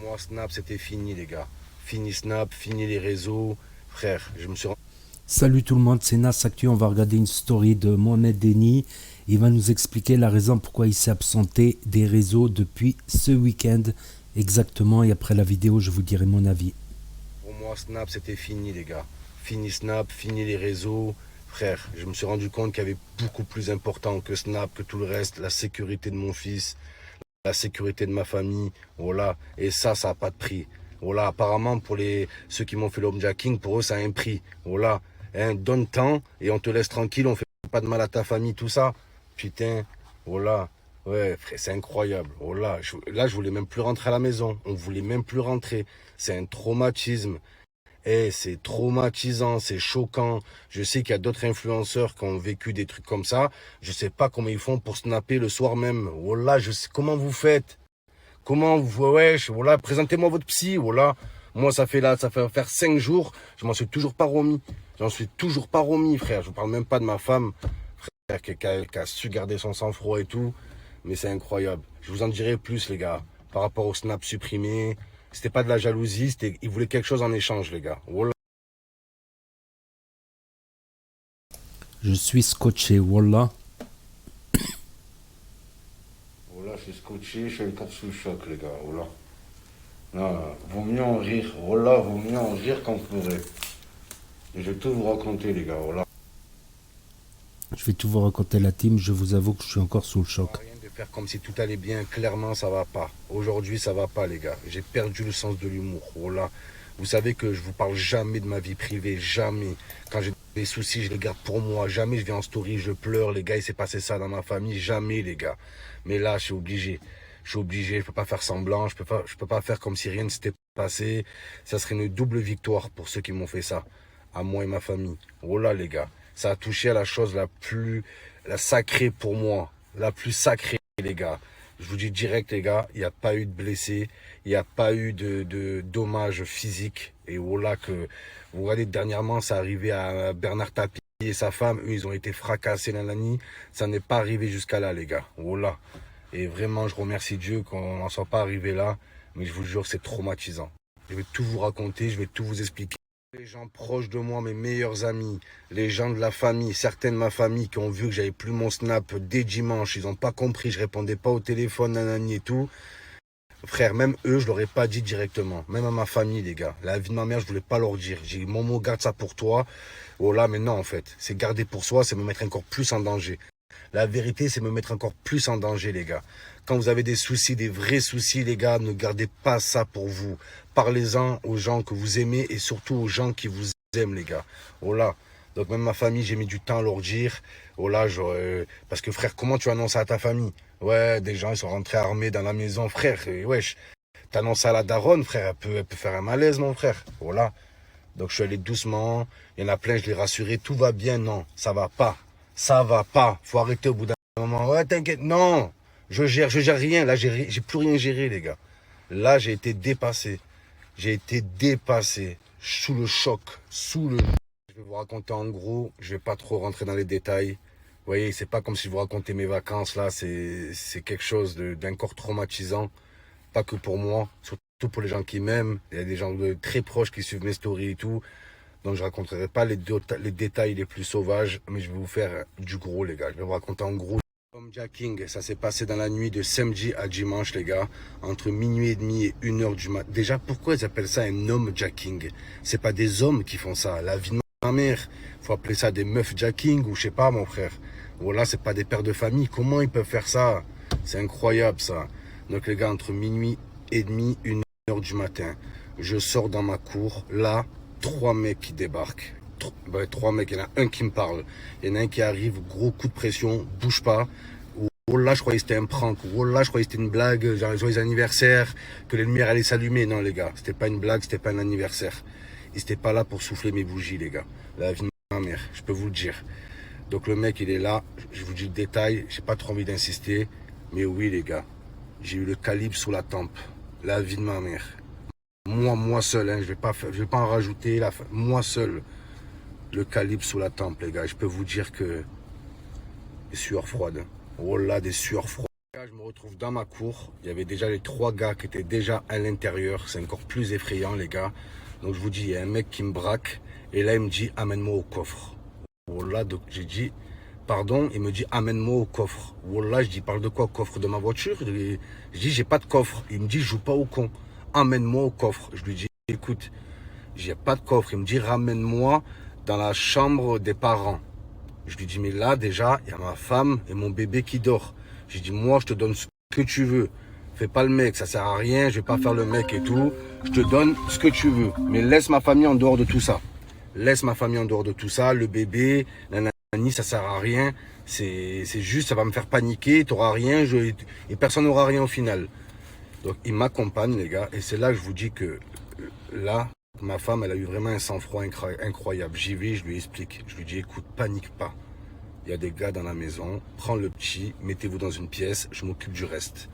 moi, Snap, c'était fini, les gars. Fini Snap, fini les réseaux. Frère, je me suis rendu. Salut tout le monde, c'est Nas Actu. On va regarder une story de Mohamed Deni. Il va nous expliquer la raison pourquoi il s'est absenté des réseaux depuis ce week-end exactement. Et après la vidéo, je vous dirai mon avis. Pour moi, Snap, c'était fini, les gars. Fini Snap, fini les réseaux. Frère, je me suis rendu compte qu'il y avait beaucoup plus important que Snap, que tout le reste. La sécurité de mon fils, la sécurité de ma famille. Voilà. Et ça n'a pas de prix. Voilà. Apparemment, pour ceux qui m'ont fait l'homejacking, pour eux, ça a un prix. Voilà. Hein, donne temps et on te laisse tranquille. On fait pas de mal à ta famille, tout ça. Putain. Voilà. Ouais, frère, c'est incroyable. Là, je voulais même plus rentrer à la maison. On voulait même plus rentrer. C'est un traumatisme. C'est traumatisant, c'est choquant. Je sais qu'il y a d'autres influenceurs qui ont vécu des trucs comme ça. Je sais pas comment ils font pour snapper le soir même. Voilà, je sais comment vous faites. Comment vous, wesh, voilà, présentez-moi votre psy, voilà. Moi, ça fait faire 5 jours, je m'en suis toujours pas remis. J'en suis toujours pas remis, frère. Je parle même pas de ma femme, frère, qui a su garder son sang-froid et tout. Mais c'est incroyable. Je vous en dirai plus, les gars, par rapport au snap supprimé. C'était pas de la jalousie, ils voulaient quelque chose en échange, les gars. Voilà. Je suis scotché, Wallah. Voilà, je suis scotché, je suis encore sous le choc, les gars. Voilà. Non, vaut mieux en rire. Voilà, vaut mieux en rire qu'en pleurer. Et je vais tout vous raconter, les gars. Voilà. Je vais tout vous raconter la team. Je vous avoue que je suis encore sous le choc. Rien de faire comme si tout allait bien. Clairement, ça va pas. Aujourd'hui, ça va pas, les gars. J'ai perdu le sens de l'humour. Voilà. Vous savez que je vous parle jamais de ma vie privée. Jamais. Quand j'ai des soucis, je les garde pour moi. Jamais je viens en story, je pleure. Les gars, il s'est passé ça dans ma famille. Jamais, les gars. Mais là, je suis obligé. Je suis obligé. Je peux pas faire semblant. Je peux pas faire comme si rien ne s'était passé. Ça serait une double victoire pour ceux qui m'ont fait ça. À moi et ma famille. Voilà, les gars. Ça a touché à la chose la sacrée pour moi. La plus sacrée, les gars. Je vous dis direct, les gars, il n'y a pas eu de blessés, il n'y a pas eu de dommages physiques. Et voilà que, vous regardez, dernièrement, ça arrivait à Bernard Tapie et sa femme. Eux, ils ont été fracassés, nanani. Ça n'est pas arrivé jusqu'à là, les gars. Voilà. Et vraiment, je remercie Dieu qu'on n'en soit pas arrivé là. Mais je vous jure, c'est traumatisant. Je vais tout vous raconter, je vais tout vous expliquer. Les gens proches de moi, mes meilleurs amis, les gens de la famille, certains de ma famille qui ont vu que j'avais plus mon snap dès dimanche, ils n'ont pas compris, je répondais pas au téléphone, nanani et tout. Frère, même eux, je leur ai pas dit directement. Même à ma famille, les gars. La vie de ma mère, je voulais pas leur dire. J'ai dit, Momo, garde ça pour toi. Oh là, mais non, en fait. C'est garder pour soi, c'est me mettre encore plus en danger. La vérité, c'est me mettre encore plus en danger, les gars. Quand vous avez des soucis, des vrais soucis, les gars, ne gardez pas ça pour vous. Parlez-en aux gens que vous aimez et surtout aux gens qui vous aiment, les gars. Oh là. Donc même ma famille, j'ai mis du temps à leur dire. Oh là, parce que frère, comment tu annonces ça à ta famille? Ouais, des gens, ils sont rentrés armés dans la maison, frère. Et wesh, t'annonces à la daronne, frère, elle peut faire un malaise, mon frère. Voilà. Donc je suis allé doucement. Il y en a plein, je les rassurais. Tout va bien, non, ça va pas. Ça va pas. Faut arrêter au bout d'un moment. Ouais, t'inquiète. Non. Je gère rien. Là, j'ai plus rien géré, les gars. Là, j'ai été dépassé. J'ai été dépassé. Sous le choc. Je vais vous raconter en gros. Je vais pas trop rentrer dans les détails. Vous voyez, c'est pas comme si je vous racontais mes vacances, là. C'est quelque chose d'encore traumatisant. Pas que pour moi. Surtout pour les gens qui m'aiment. Il y a des gens très proches qui suivent mes stories et tout. Donc je raconterai pas les détails les plus sauvages, mais je vais vous faire du gros, les gars. Je vais vous raconter en gros. Homejacking, ça s'est passé dans la nuit de samedi à dimanche, les gars, entre minuit et demi et 1h du matin. Déjà, pourquoi ils appellent ça un homejacking? C'est pas des hommes qui font ça. La vie de ma mère, faut appeler ça des meufs jacking ou je sais pas, mon frère. Voilà, c'est pas des pères de famille. Comment ils peuvent faire ça? C'est incroyable, ça. Donc les gars, entre minuit et demi, 1h du matin, je sors dans ma cour, là, 3 mecs qui débarquent. 3 mecs, il y en a un qui me parle. Il y en a un qui arrive, gros coup de pression, bouge pas. Oh là, je croyais que c'était un prank. Oh là, je croyais que c'était une blague, genre joyeux anniversaire, que les lumières allaient s'allumer. Non, les gars, c'était pas une blague, c'était pas un anniversaire. Ils étaient pas là pour souffler mes bougies, les gars. La vie de ma mère, je peux vous le dire. Donc le mec, il est là. Je vous dis le détail, j'ai pas trop envie d'insister. Mais oui, les gars, j'ai eu le calibre sous la tempe. La vie de ma mère. Moi seul, hein, je vais pas en rajouter. Moi seul, le calibre sous la tempe, les gars. Je peux vous dire que des sueurs froides. Oh là, des sueurs froides. Je Je me retrouve dans ma cour. Il y avait déjà les 3 gars qui étaient déjà à l'intérieur. C'est encore plus effrayant, les gars. Donc je vous dis, il y a un mec qui me braque. Et là, il me dit, amène-moi au coffre. Voilà, donc j'ai dit, pardon. Il me dit, amène-moi au coffre. Voilà, je dis, parle de quoi, coffre de ma voiture? Je dis, j'ai pas de coffre. Il me dit, joue pas au con. Amène-moi au coffre. Je lui dis, écoute, j'ai pas de coffre. Il me dit, ramène-moi dans la chambre des parents. Je lui dis, mais là, déjà, il y a ma femme et mon bébé qui dort. J'ai dit, moi, je te donne ce que tu veux. Fais pas le mec, ça sert à rien, je vais pas faire le mec et tout. Je te donne ce que tu veux. Mais laisse ma famille en dehors de tout ça. Laisse ma famille en dehors de tout ça. Le bébé, nanani, ça sert à rien. C'est juste, ça va me faire paniquer. T'auras rien et personne n'aura rien au final. Donc, il m'accompagne, les gars. Et c'est là que je vous dis que là, ma femme, elle a eu vraiment un sang-froid incroyable. J'y vais, je lui explique. Je lui dis, écoute, panique pas. Il y a des gars dans la maison. Prends le petit, mettez-vous dans une pièce. Je m'occupe du reste.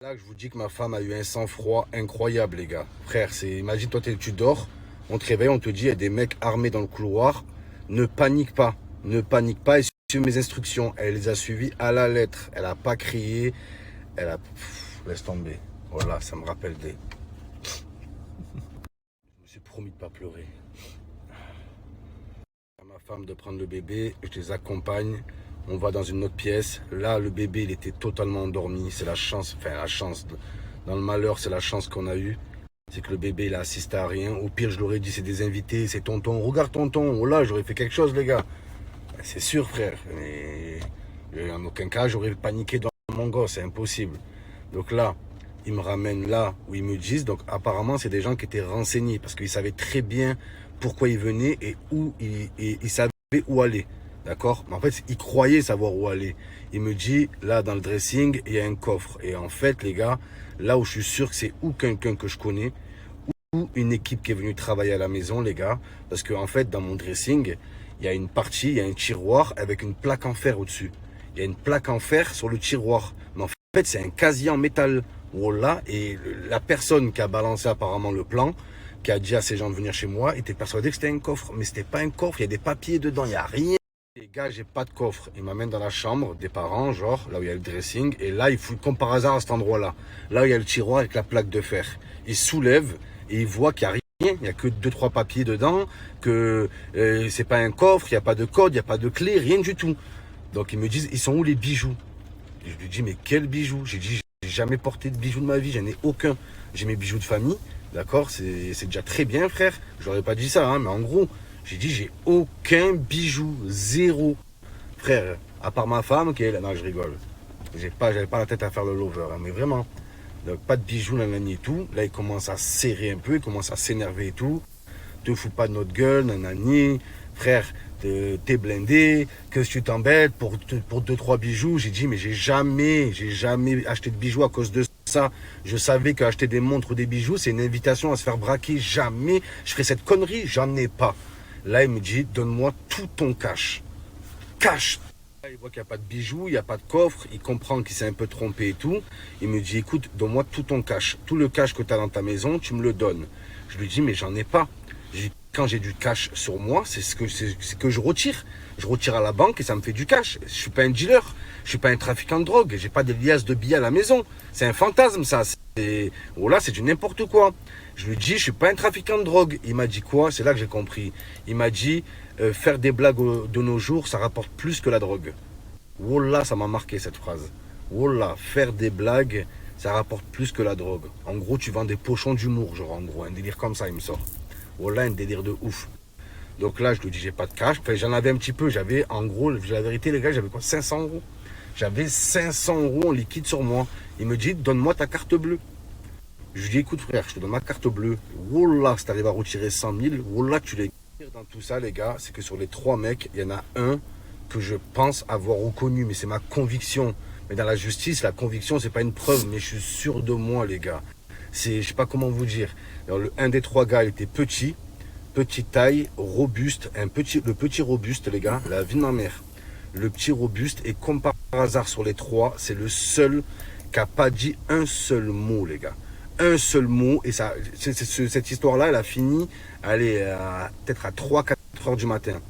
Là, je vous dis que ma femme a eu un sang-froid incroyable, les gars. Frère, imagine, toi, tu dors. On te réveille, on te dit, il y a des mecs armés dans le couloir. Ne panique pas. Ne panique pas et suis mes instructions. Elle les a suivies à la lettre. Elle n'a pas crié. Elle a... laisse tomber. Voilà, ça me rappelle des... J'ai promis de ne pas pleurer. À ma femme de prendre le bébé, je les accompagne. On va dans une autre pièce. Là, le bébé, il était totalement endormi. C'est la chance, enfin la chance. Dans le malheur, c'est la chance qu'on a eue. C'est que le bébé, il a assisté à rien. Au pire, je l'aurais dit, c'est des invités, c'est tonton. Regarde tonton, oh là, j'aurais fait quelque chose, les gars. C'est sûr, frère. Mais en aucun cas, j'aurais paniqué dans mon gosse, c'est impossible. Donc là, ils me ramènent là où ils me disent. Donc apparemment, c'est des gens qui étaient renseignés parce qu'ils savaient très bien pourquoi ils venaient et où ils savaient où aller. D'accord? Mais en fait, ils croyaient savoir où aller. Il me dit, là, dans le dressing, il y a un coffre. Et en fait, les gars, là où je suis sûr que c'est ou quelqu'un que je connais, ou une équipe qui est venue travailler à la maison, les gars. Parce qu'en fait, dans mon dressing, il y a une partie, il y a un tiroir avec une plaque en fer au-dessus. Il y a une plaque en fer sur le tiroir. Mais en fait, c'est un casier en métal. Voilà. Et la personne qui a balancé apparemment le plan, qui a dit à ces gens de venir chez moi, était persuadé que c'était un coffre. Mais c'était pas un coffre, il y a des papiers dedans, il n'y a rien. Les gars, j'ai pas de coffre. Ils m'amènent dans la chambre des parents, genre, là où il y a le dressing. Et là, il fouille comme par hasard à cet endroit-là. Là où il y a le tiroir avec la plaque de fer. Ils soulèvent et ils voient qu'il n'y a rien. Il n'y a que 2-3 papiers dedans. Que c'est pas un coffre, il n'y a pas de code, il n'y a pas de clé, rien du tout. Donc ils me disent, ils sont où les bijoux? Et je lui dis, mais quels bijoux? J'ai dit, j'ai jamais porté de bijoux de ma vie, j'en ai aucun. J'ai mes bijoux de famille, d'accord? C'est déjà très bien, frère. Je n'aurais pas dit ça, hein, mais en gros... J'ai dit, j'ai aucun bijou, zéro. Frère, à part ma femme qui est là, non, je rigole. J'avais pas la tête à faire le lover, hein, mais vraiment. Donc, pas de bijoux, nanani et tout. Là, il commence à serrer un peu, il commence à s'énerver et tout. Te fous pas de notre gueule, nanani. Frère, t'es blindé, que tu t'embêtes pour 2-3 bijoux. J'ai dit, mais j'ai jamais acheté de bijoux à cause de ça. Je savais qu'acheter des montres ou des bijoux, c'est une invitation à se faire braquer. Jamais je ferai cette connerie, j'en ai pas. Là, il me dit, donne-moi tout ton cash. Cash. Là, il voit qu'il n'y a pas de bijoux, il n'y a pas de coffre. Il comprend qu'il s'est un peu trompé et tout. Il me dit, écoute, donne-moi tout ton cash. Tout le cash que tu as dans ta maison, tu me le donnes. Je lui dis, mais j'en ai pas. Quand j'ai du cash sur moi, c'est ce que je retire. Je retire à la banque et ça me fait du cash. Je suis pas un dealer. Je suis pas un trafiquant de drogue. J'ai pas des liasses de billets à la maison. C'est un fantasme, ça. Oh là, c'est du n'importe quoi. Je lui dis, je suis pas un trafiquant de drogue. Il m'a dit quoi? C'est là que j'ai compris. Il m'a dit, faire des blagues de nos jours, ça rapporte plus que la drogue. Oh là, ça m'a marqué cette phrase. Oh là, faire des blagues, ça rapporte plus que la drogue. En gros, tu vends des pochons d'humour, genre en gros, un délire comme ça, il me sort. Oh là, un délire de ouf. Donc là, je lui dis, j'ai pas de cash. Enfin, j'en avais un petit peu. J'avais, en gros, la vérité, les gars, j'avais quoi? 500 euros. J'avais 500 euros en liquide sur moi. Il me dit, donne-moi ta carte bleue. Je lui dis, écoute frère, je te donne ma carte bleue. Wallah, si tu arrives à retirer 100 000, wallah, tu les... Dans tout ça, les gars, c'est que sur les 3 mecs, il y en a un que je pense avoir reconnu, mais c'est ma conviction. Mais dans la justice, la conviction, c'est pas une preuve, mais je suis sûr de moi, les gars. Je sais pas comment vous dire. Alors, un des 3 gars, il était petit, petite taille, robuste, le petit robuste, les gars, la vie de ma mère. Le petit robuste, et comme par hasard sur les 3, c'est le seul qui n'a pas dit un seul mot, les gars. Un seul mot, et ça, cette histoire-là, elle a fini, peut-être à 3-4 heures du matin.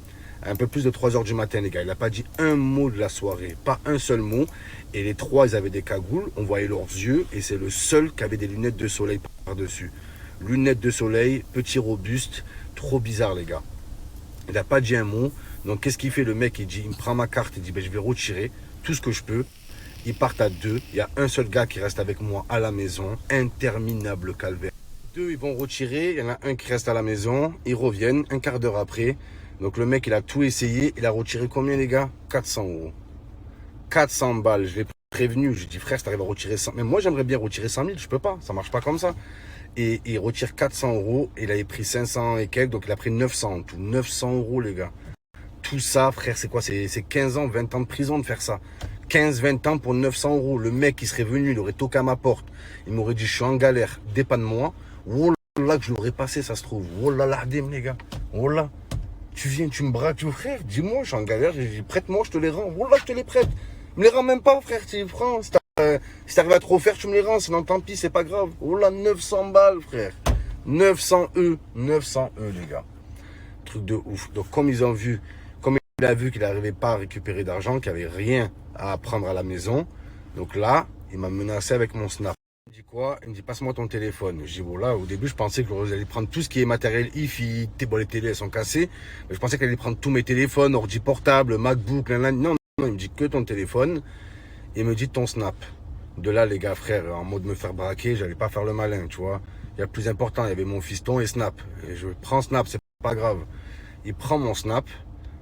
un peu plus de 3 heures du matin, les gars. Il n'a pas dit un mot de la soirée, pas un seul mot. Et les trois, ils avaient des cagoules, on voyait leurs yeux, et c'est le seul qui avait des lunettes de soleil par-dessus. Lunettes de soleil, petit robuste, trop bizarre, les gars. Il n'a pas dit un mot. Donc, qu'est-ce qu'il fait, le mec? Il me prend ma carte, il dit, ben, je vais retirer tout ce que je peux. Ils partent à deux. Il y a un seul gars qui reste avec moi à la maison. Interminable calvaire. Deux, ils vont retirer. Il y en a un qui reste à la maison. Ils reviennent un quart d'heure après. Donc, le mec, il a tout essayé. Il a retiré combien, les gars? 400 euros. 400 balles. Je l'ai prévenu. Je dis, frère, si t'arrives à retirer 100. Mais moi, j'aimerais bien retirer 100 000. Je peux pas. Ça marche pas comme ça. Et il retire 400 euros. Il avait pris 500 et quelques. Donc, il a pris 900 en tout. 900 euros, les gars. Tout ça, frère, c'est quoi? C'est 15 ans, 20 ans de prison de faire ça. 15-20 ans pour 900 euros. Le mec, il serait venu, il aurait toqué à ma porte. Il m'aurait dit, je suis en galère, dépanne-moi. Oh là, que je l'aurais passé, ça se trouve. Oh là là, les gars. Oh là. Tu viens, tu me braques, frère. Dis-moi, je suis en galère. J'ai dit, prête-moi, je te les rends. Oh là, je te les prête. Me les rends même pas, frère. Tu les prends. Si t'arrives à trop faire, tu me les rends. Sinon, tant pis, c'est pas grave. Oh là, 900 balles, frère. 900 E. 900 E, les gars. Truc de ouf. Donc, comme ils ont vu, comme il a vu qu'il n'arrivait pas à récupérer d'argent, qu'il n'y avait rien à prendre à la maison. Donc là, il m'a menacé avec mon snap. Il me dit quoi? Il me dit, passe-moi ton téléphone. Je dis, voilà, au début, je pensais que vous allez prendre tout ce qui est matériel IFI, les télés, elles sont cassées. Mais je pensais qu'elle allait prendre tous mes téléphones, ordi portable, MacBook, non, non, il me dit que ton téléphone. Et il me dit ton snap. De là, les gars, frère, en mode me faire braquer, j'allais pas faire le malin, tu vois. Il y a plus important, il y avait mon fiston et Snap. Et je prends Snap, c'est pas grave. Il prend mon Snap.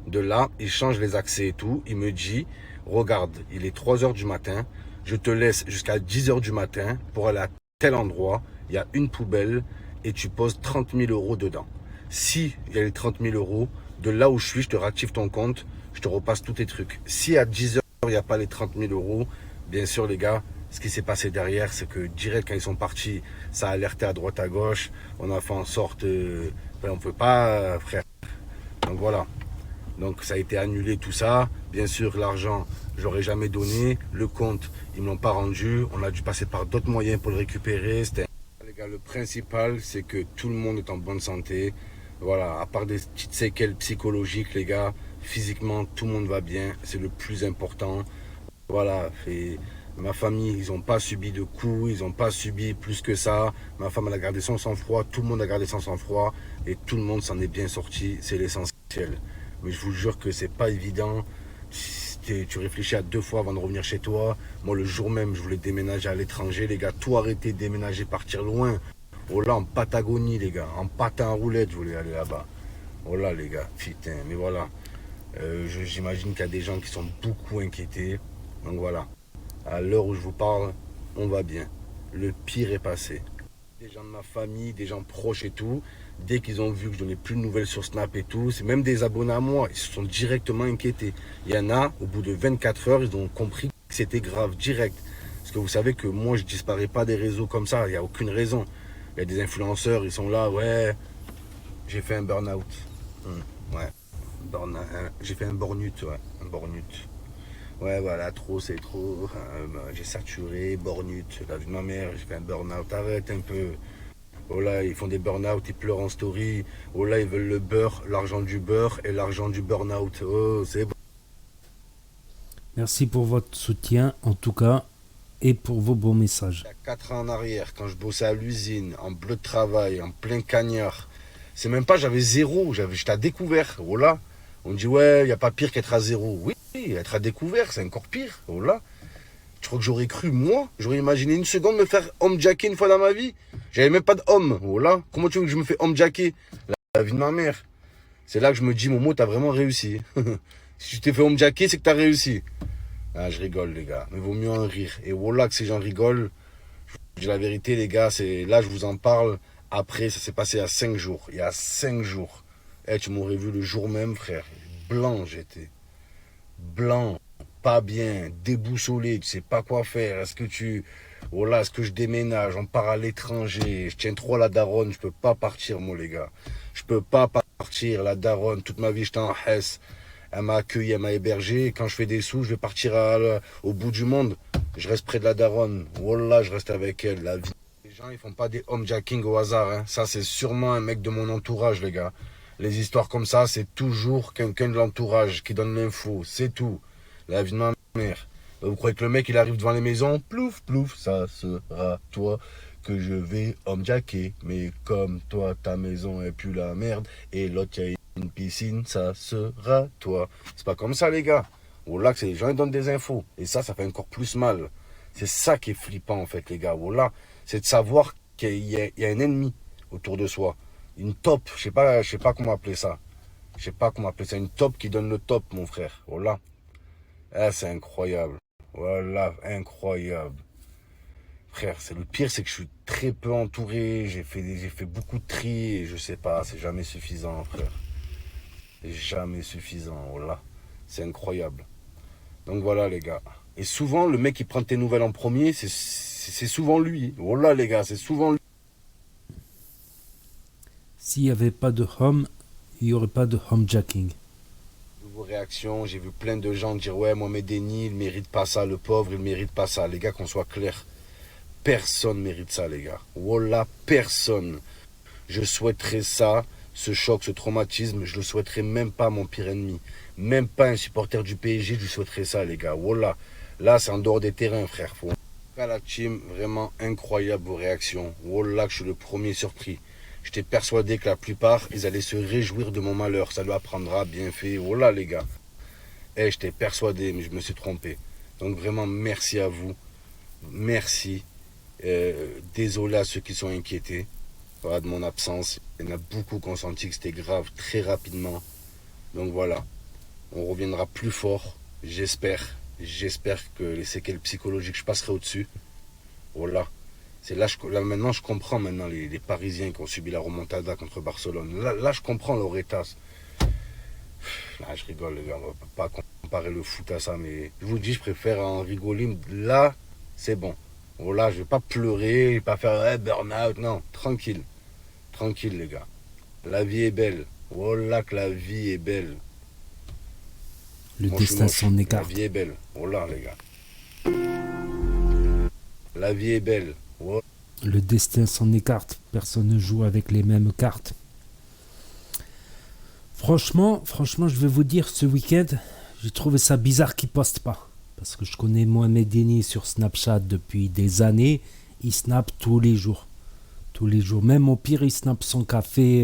De là, il change les accès et tout. Il me dit, regarde, il est 3 heures du matin. Je te laisse jusqu'à 10 heures du matin pour aller à tel endroit. Il y a une poubelle et tu poses 30 000 euros dedans. Si il y a les 30 000 euros, de là où je suis, je te réactive ton compte. Je te repasse tous tes trucs. Si à 10 heures, il n'y a pas les 30 000 euros, bien sûr, les gars, ce qui s'est passé derrière, c'est que direct, quand ils sont partis, ça a alerté à droite, à gauche. On a fait en sorte... on ne peut pas, frère. Donc voilà. Donc ça a été annulé tout ça. Bien sûr, l'argent, je l'aurais jamais donné. Le compte, ils ne l'ont pas rendu. On a dû passer par d'autres moyens pour le récupérer. Les gars, le principal, c'est que tout le monde est en bonne santé. Voilà, à part des petites séquelles psychologiques, les gars, physiquement, tout le monde va bien. C'est le plus important. Voilà, ma famille, ils n'ont pas subi de coups, ils n'ont pas subi plus que ça. Ma femme, elle a gardé son sang-froid, tout le monde a gardé son sang-froid. Et tout le monde s'en est bien sorti, c'est l'essentiel. Mais je vous jure que c'est pas évident. Tu réfléchis à 2 fois avant de revenir chez toi. Moi, le jour même, je voulais déménager à l'étranger, les gars. Tout arrêter, déménager, partir loin. Oh là, en Patagonie, les gars. En patin à roulette, je voulais aller là-bas. Oh là, les gars. Putain, mais voilà. J'imagine qu'il y a des gens qui sont beaucoup inquiétés. Donc voilà. À l'heure où je vous parle, on va bien. Le pire est passé. Des gens de ma famille, des gens proches et tout, dès qu'ils ont vu que je donnais plus de nouvelles sur Snap et tout, c'est même des abonnés à moi, ils se sont directement inquiétés. Il y en a, au bout de 24 heures, ils ont compris que c'était grave, direct. Parce que vous savez que moi, je disparais pas des réseaux comme ça, il n'y a aucune raison. Il y a des influenceurs, ils sont là, ouais, j'ai fait un burn-out. Ouais, j'ai fait un burn-out, ouais, un burn-out. Ouais, voilà, trop, c'est trop. J'ai saturé, burn-out. La vie de ma mère, j'ai fait un burn-out. Arrête un peu. Oh là, ils font des burn-out, ils pleurent en story. Oh là, ils veulent le beurre, l'argent du beurre et l'argent du burn-out. Oh, c'est bon. Merci pour votre soutien, en tout cas, et pour vos beaux messages. Il y a 4 ans en arrière, quand je bossais à l'usine, en bleu de travail, en plein cagnard, c'est même pas, j'avais zéro, j'étais à découvert. Oh là, on dit, ouais, il n'y a pas pire qu'être à zéro. Oui, être à découvert, c'est encore pire. Oh là. Tu crois que j'aurais cru, moi? J'aurais imaginé une seconde me faire homme-jacker une fois dans ma vie? J'avais même pas de homme. Oh là. Comment tu veux que je me fais homme-jacker? La vie de ma mère. C'est là que je me dis, Momo, t'as vraiment réussi. Si tu t'es fait homme-jacker, c'est que t'as réussi. Ah, je rigole, les gars. Mais vaut mieux en rire. Et voilà que ces gens rigolent. Je vous dis la vérité, les gars, c'est là, je vous en parle. Après, ça s'est passé il y a 5 jours. Il y a 5 jours. Eh, tu m'aurais vu le jour même, frère. Blanc, j'étais. Blanc, pas bien, déboussolé, tu sais pas quoi faire. Est-ce que je déménage, on part à l'étranger, je tiens trop à la daronne, je peux pas partir, moi, les gars. Je peux pas partir, la daronne, toute ma vie, j'étais en Hesse. Elle m'a accueilli, elle m'a hébergé. Quand je fais des sous, je vais partir au bout du monde. Je reste près de la daronne. Wallah, je reste avec elle, la vie. Les gens, ils font pas des homejacking au hasard, hein. Ça, c'est sûrement un mec de mon entourage, les gars. Les histoires comme ça, c'est toujours quelqu'un de l'entourage qui donne l'info, c'est tout. La vie de ma mère. Vous croyez que le mec, il arrive devant les maisons, plouf, plouf, ça sera toi que je vais homjacker. Mais comme toi, ta maison est plus la merde, et l'autre, il y a une piscine, ça sera toi. C'est pas comme ça, les gars. Voilà, que c'est les gens, ils donnent des infos. Et ça fait encore plus mal. C'est ça qui est flippant, en fait, les gars. Voilà, c'est de savoir qu'il y a un ennemi autour de soi. Une top, je sais pas comment appeler ça. Je sais pas comment appeler ça. Une top qui donne le top, mon frère. Voilà. Ah, c'est incroyable. Voilà, incroyable. Frère, c'est le pire, c'est que je suis très peu entouré. J'ai fait beaucoup de tri et je sais pas, c'est jamais suffisant, frère. C'est jamais suffisant. Voilà. C'est incroyable. Donc voilà, les gars. Et souvent, le mec qui prend tes nouvelles en premier, c'est souvent lui. Voilà, les gars, c'est souvent lui. S'il n'y avait pas de home, il n'y aurait pas de homejacking. Vos réactions, j'ai vu plein de gens dire ouais, Mohamed Eni, il mérite pas ça, le pauvre, il mérite pas ça. Les gars, qu'on soit clair, personne mérite ça, les gars. Voilà, personne. Je souhaiterais ça, ce choc, ce traumatisme, je le souhaiterais même pas à mon pire ennemi. Même pas un supporter du PSG, je lui souhaiterais ça, les gars. Voilà. Là, c'est en dehors des terrains, frère. Faut... À la team, vraiment incroyable vos réactions. Voilà, que je suis le premier surpris. J'étais persuadé que la plupart, ils allaient se réjouir de mon malheur. Ça lui apprendra, bien fait. Voilà, les gars. J'étais persuadé, mais je me suis trompé. Donc vraiment, merci à vous. Merci. Désolé à ceux qui sont inquiétés, voilà, de mon absence. Il y en a beaucoup qui ont senti que c'était grave très rapidement. Donc voilà, on reviendra plus fort, j'espère. J'espère que les séquelles psychologiques, je passerai au-dessus. Voilà. C'est là maintenant, je comprends maintenant les Parisiens qui ont subi la remontada contre Barcelone. Là je comprends leur état. Là, je rigole, les gars, on va pas comparer le foot à ça, mais je vous dis, je préfère en rigoler. Là, c'est bon. Voilà, je vais pas pleurer, je vais pas faire burn-out, non, tranquille. Tranquille, les gars. La vie est belle. Voilà que la vie est belle. Le destin s'en La écarte. vie est belle. Voilà, les gars. La vie est belle. Voilà. Le destin s'en écarte. Personne ne joue avec les mêmes cartes. Franchement, je vais vous dire, ce week-end, j'ai trouvé ça bizarre qu'il poste pas. Parce que je connais Mohamed Eni sur Snapchat depuis des années. Il snap tous les jours. Tous les jours. Même au pire, il snap son café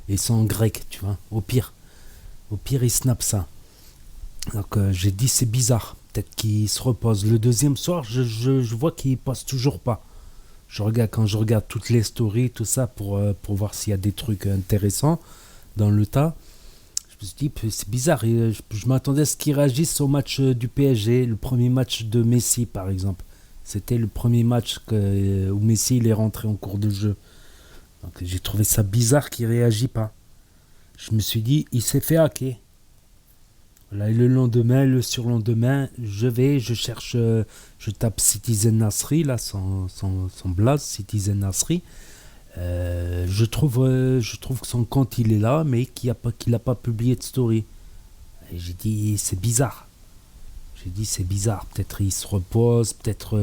et son grec, tu vois. Au pire, il snap ça. Donc j'ai dit c'est bizarre. Peut-être qu'il se repose. Le deuxième soir, je vois qu'il poste toujours pas. Quand je regarde toutes les stories, tout ça, pour voir s'il y a des trucs intéressants dans le tas. Je me suis dit, c'est bizarre. Je m'attendais à ce qu'il réagisse au match du PSG, le premier match de Messi, par exemple. C'était le premier match où Messi il est rentré en cours de jeu. Donc j'ai trouvé ça bizarre qu'il ne réagit pas. Je me suis dit, il s'est fait hacker. Voilà, et le lendemain, le surlendemain, je cherche, je tape Citizen Nasri, là, son blaze, Citizen Nasri. Je trouve que son compte il est là, mais qu'il n'a pas publié de story. Et j'ai dit, c'est bizarre. Peut-être il se repose, peut-être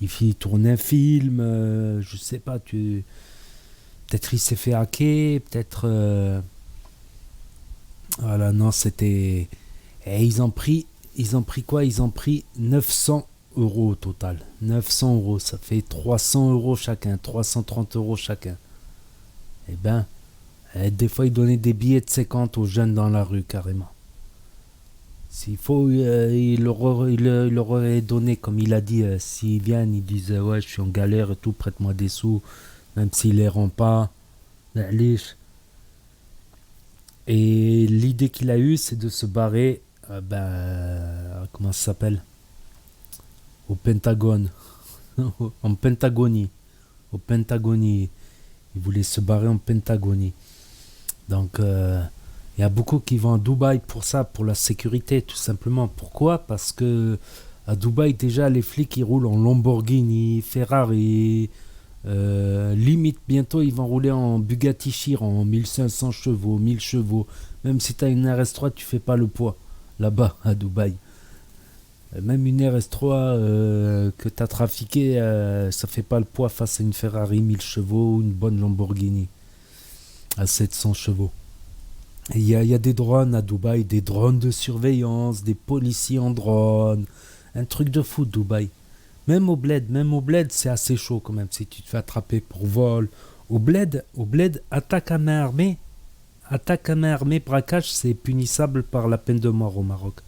il tourne un film, je sais pas. Peut-être il s'est fait hacker, peut-être. Voilà, non, c'était. Et ils ont pris quoi? Ils ont pris 900 euros au total. 900 euros, ça fait 300 euros chacun, 330 euros chacun. Eh ben, des fois, ils donnaient des billets de 50 aux jeunes dans la rue, carrément. S'il faut, il leur aurait donné, comme il a dit, s'ils viennent, ils disent ouais, je suis en galère et tout, prête-moi des sous, même s'il les rend pas. Et l'idée qu'il a eue, c'est de se barrer, comment ça s'appelle? Au Pentagone. En Pentagonie. Au Pentagonie. Il voulait se barrer en Pentagonie. Donc, il y a beaucoup qui vont à Dubaï pour ça, pour la sécurité, tout simplement. Pourquoi? Parce que à Dubaï, déjà, les flics, ils roulent en Lamborghini, Ferrari. Limite, bientôt, ils vont rouler en Bugatti Chiron, 1500 chevaux, 1000 chevaux. Même si tu as une RS3, tu fais pas le poids, là-bas, à Dubaï. Même une RS3 que tu as trafiquée, ça fait pas le poids face à une Ferrari 1000 chevaux ou une bonne Lamborghini. à 700 chevaux. Il y a des drones à Dubaï, des drones de surveillance, des policiers en drone. Un truc de fou, Dubaï. Même au bled, c'est assez chaud quand même. Si tu te fais attraper pour vol. Au bled, attaque à main armée, braquage, c'est punissable par la peine de mort au Maroc.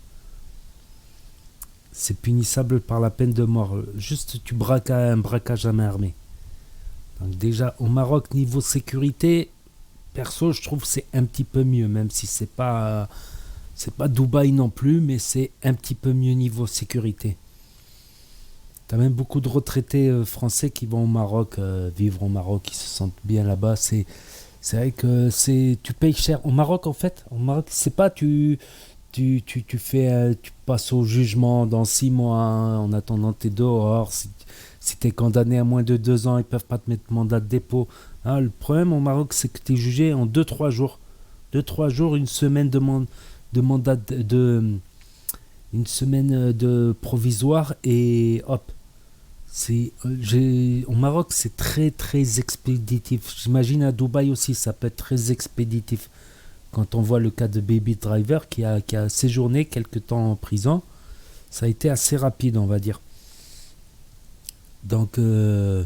C'est punissable par la peine de mort. Juste, tu braques un braquage à main armée. Donc déjà, au Maroc, niveau sécurité, perso, je trouve que c'est un petit peu mieux, même si c'est pas Dubaï non plus, mais c'est un petit peu mieux niveau sécurité. T'as même beaucoup de retraités français qui vont au Maroc, vivre au Maroc, qui se sentent bien là-bas. C'est vrai que tu payes cher. Au Maroc, en fait, c'est pas tu passes au jugement dans 6 mois, hein, en attendant t'es dehors. Si t'es condamné à moins de 2 ans, ils peuvent pas te mettre mandat de dépôt. Hein, le problème au Maroc, c'est que t'es jugé en 2-3 jours. 2-3 jours, une semaine de mandat une semaine de provisoire et hop. Au Maroc, c'est très très expéditif. J'imagine à Dubaï aussi, ça peut être très expéditif. Quand on voit le cas de Baby Driver qui a séjourné quelque temps en prison, ça a été assez rapide, on va dire. Donc, il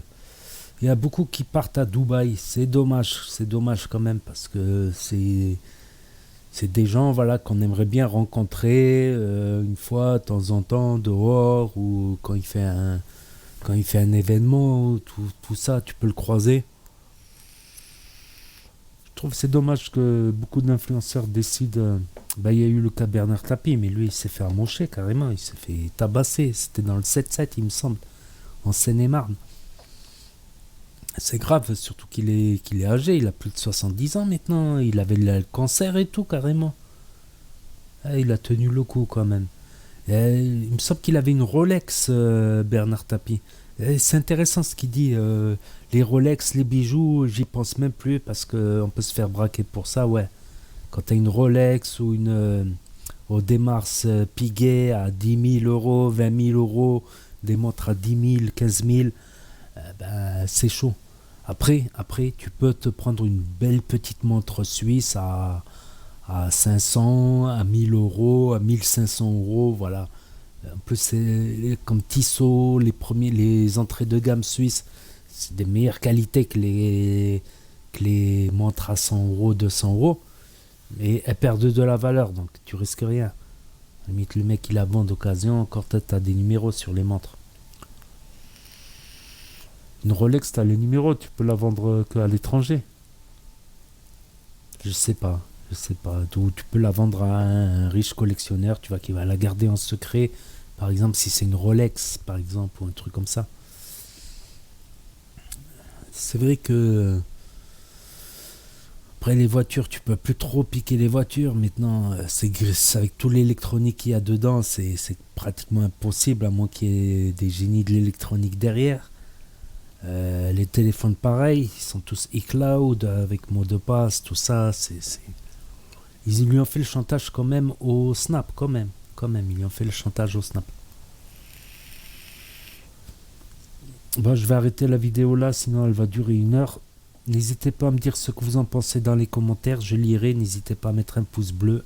y a beaucoup qui partent à Dubaï. C'est dommage quand même parce que c'est des gens, voilà, qu'on aimerait bien rencontrer une fois de temps en temps dehors ou quand il fait un événement, tout ça, tu peux le croiser. Je trouve que c'est dommage que beaucoup d'influenceurs décident. Il y a eu le cas Bernard Tapie, mais lui, il s'est fait amocher carrément. Il s'est fait tabasser. C'était dans le 7-7, il me semble, en Seine-et-Marne. C'est grave, surtout qu'il est âgé. Il a plus de 70 ans maintenant. Il avait le cancer et tout, carrément. Il a tenu le coup quand même. Il me semble qu'il avait une Rolex, Bernard Tapie. C'est intéressant ce qu'il dit. Les Rolex, les bijoux, j'y pense même plus parce qu'on peut se faire braquer pour ça, ouais. Quand t'as une Rolex ou une Audemars Piguet à 10 000 euros, 20 000 euros, des montres à 10 000, 15 000, c'est chaud. Après, tu peux te prendre une belle petite montre suisse à 500, à 1000 euros, à 1500 euros, voilà. En plus, c'est comme Tissot, les entrées de gamme suisses, c'est des meilleures qualités que les montres à 100 euros, 200 euros. Mais elles perdent de la valeur, donc tu risques rien. Limite, le mec, il la vend d'occasion, encore t'as des numéros sur les montres. Une Rolex, t'as les numéros, tu peux la vendre qu'à l'étranger. Je sais pas. Ou tu peux la vendre à un riche collectionneur, tu vois, qui va la garder en secret. Par exemple, si c'est une Rolex, par exemple, ou un truc comme ça. C'est vrai que après les voitures, tu peux plus trop piquer les voitures. Maintenant, avec tout l'électronique qu'il y a dedans, c'est pratiquement impossible, à moins qu'il y ait des génies de l'électronique derrière. Les téléphones, pareil, ils sont tous iCloud avec mot de passe, tout ça. Ils lui ont fait le chantage quand même au Snap, quand même. Ils lui ont fait le chantage au Snap. Je vais arrêter la vidéo là, sinon elle va durer 1 heure. N'hésitez pas à me dire ce que vous en pensez dans les commentaires, je lirai. N'hésitez pas à mettre un pouce bleu,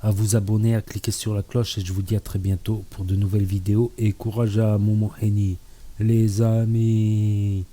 à vous abonner, à cliquer sur la cloche et je vous dis à très bientôt pour de nouvelles vidéos. Et courage à Momo Henny, les amis.